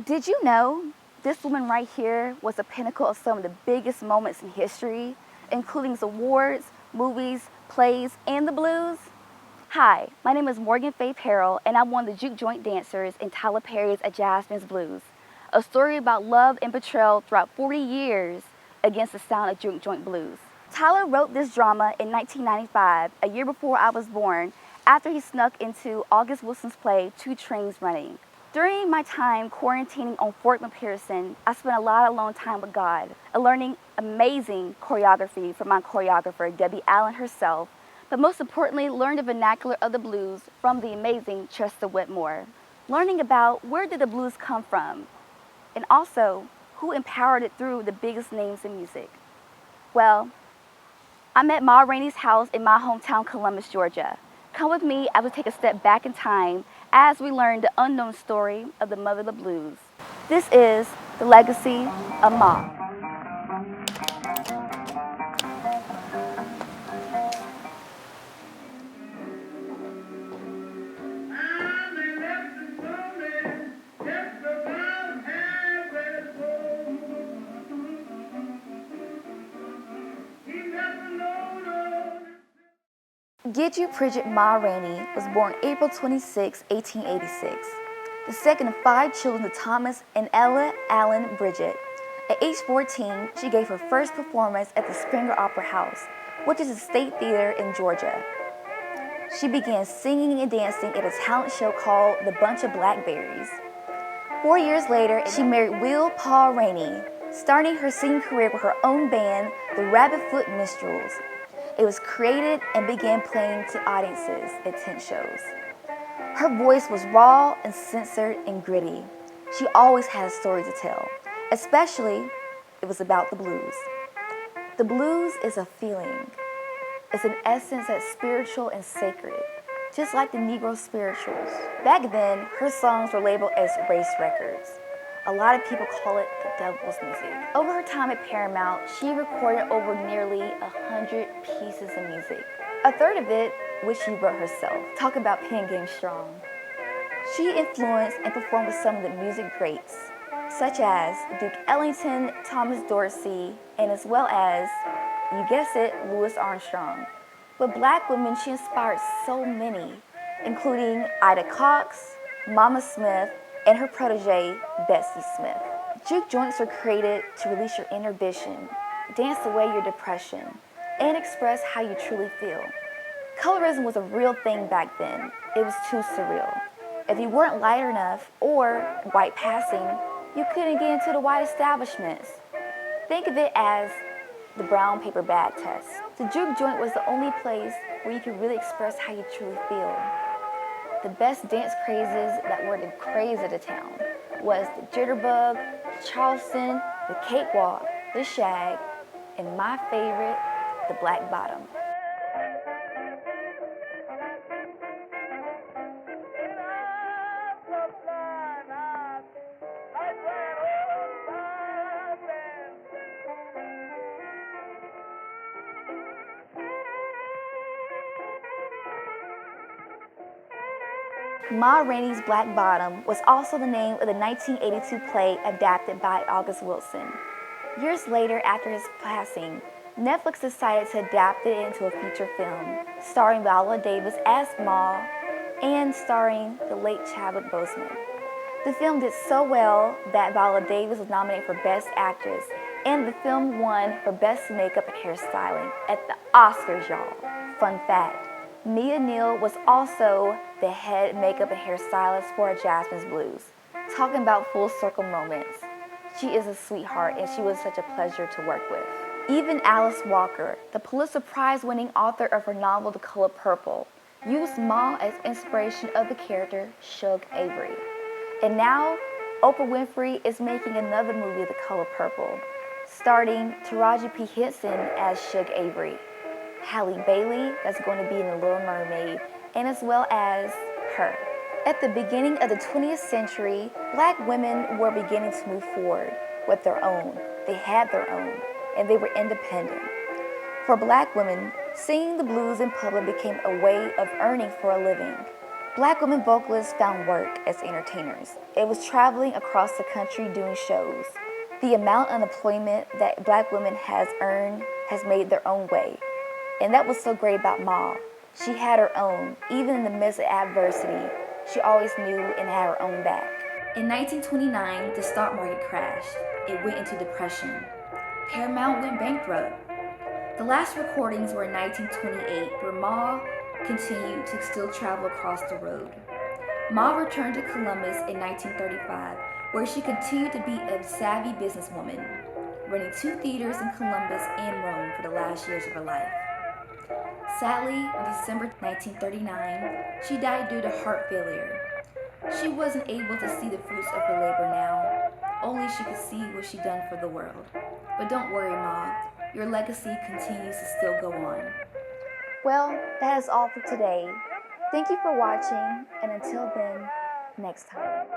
Did you know this woman right here was the pinnacle of some of the biggest moments in history, including awards, movies, plays, and the blues? Hi, my name is Morgan Faith Harrell, and I'm one of the juke joint dancers in Tyler Perry's A Jasmine's Blues, a story about love and betrayal throughout 40 years against the sound of juke joint blues. Tyler wrote this drama in 1995, a year before I was born, after he snuck into August Wilson's play Two Trains Running. During my time quarantining on Fort McPherson, I spent a lot of alone time with God, learning amazing choreography from my choreographer, Debbie Allen herself, but most importantly, learned the vernacular of the blues from the amazing Chester Whitmore. Learning about where did the blues come from, and also who empowered it through the biggest names in music. Well, I'm at Ma Rainey's house in my hometown, Columbus, Georgia. Come with me as we take a step back in time as we learn the unknown story of the mother of the blues. This is the legacy of Ma. Gidget Bridget Ma Rainey was born April 26, 1886, the second of 5 children to Thomas and Ella Allen Bridget. At age 14, she gave her first performance at the Springer Opera House, which is a state theater in Georgia. She began singing and dancing at a talent show called The Bunch of Blackberries. 4 years later, she married Will Paul Rainey, starting her singing career with her own band, the Rabbitfoot Minstrels. It was created and began playing to audiences at tent shows. Her voice was raw and censored and gritty. She always had a story to tell, especially it was about the blues. The blues is a feeling. It's an essence that's spiritual and sacred, just like the Negro spirituals. Back then, her songs were labeled as race records. A lot of people call it the devil's music. Over her time at Paramount, she recorded over nearly 100 pieces of music. A third of it, which she wrote herself. Talk about pen game strong. She influenced and performed with some of the music greats, such as Duke Ellington, Thomas Dorsey, and as well as, you guess it, Louis Armstrong. With black women, she inspired so many, including Ida Cox, Mama Smith, and her protege, Bessie Smith. Juke joints were created to release your inhibition, dance away your depression, and express how you truly feel. Colorism was a real thing back then. It was too surreal. If you weren't light enough or white passing, you couldn't get into the white establishments. Think of it as the brown paper bag test. The juke joint was the only place where you could really express how you truly feel. The best dance crazes that were the craze of the town was the jitterbug, Charleston, the cakewalk, the shag, and my favorite, the black bottom. Ma Rainey's Black Bottom was also the name of the 1982 play adapted by August Wilson. Years later, after his passing, Netflix decided to adapt it into a feature film, starring Viola Davis as Ma and starring the late Chadwick Boseman. The film did so well that Viola Davis was nominated for Best Actress, and the film won for Best Makeup and Hairstyling at the Oscars, y'all. Fun fact. Mia Neal was also the head makeup and hairstylist for Jasmine's Blues. Talking about full circle moments. She is a sweetheart and she was such a pleasure to work with. Even Alice Walker, the Pulitzer Prize winning author of her novel The Color Purple, used Ma as inspiration of the character Shug Avery. And now, Oprah Winfrey is making another movie, The Color Purple, starring Taraji P. Henson as Shug Avery, Halle Bailey, that's going to be in The Little Mermaid, and as well as her. At the beginning of the 20th century, black women were beginning to move forward with their own. They had their own, and they were independent. For black women, singing the blues in public became a way of earning for a living. Black women vocalists found work as entertainers. It was traveling across the country doing shows. The amount of unemployment that black women has earned has made their own way. And that was so great about Ma. She had her own. Even in the midst of adversity, she always knew and had her own back. In 1929, the stock market crashed. It went into depression. Paramount went bankrupt. The last recordings were in 1928, where Ma continued to still travel across the road. Ma returned to Columbus in 1935, where she continued to be a savvy businesswoman, running 2 theaters in Columbus and Rome for the last years of her life. Sadly, in December 1939, she died due to heart failure. She wasn't able to see the fruits of her labor now. Only she could see what she'd done for the world. But don't worry, Ma. Your legacy continues to still go on. Well, that is all for today. Thank you for watching, and until then, next time.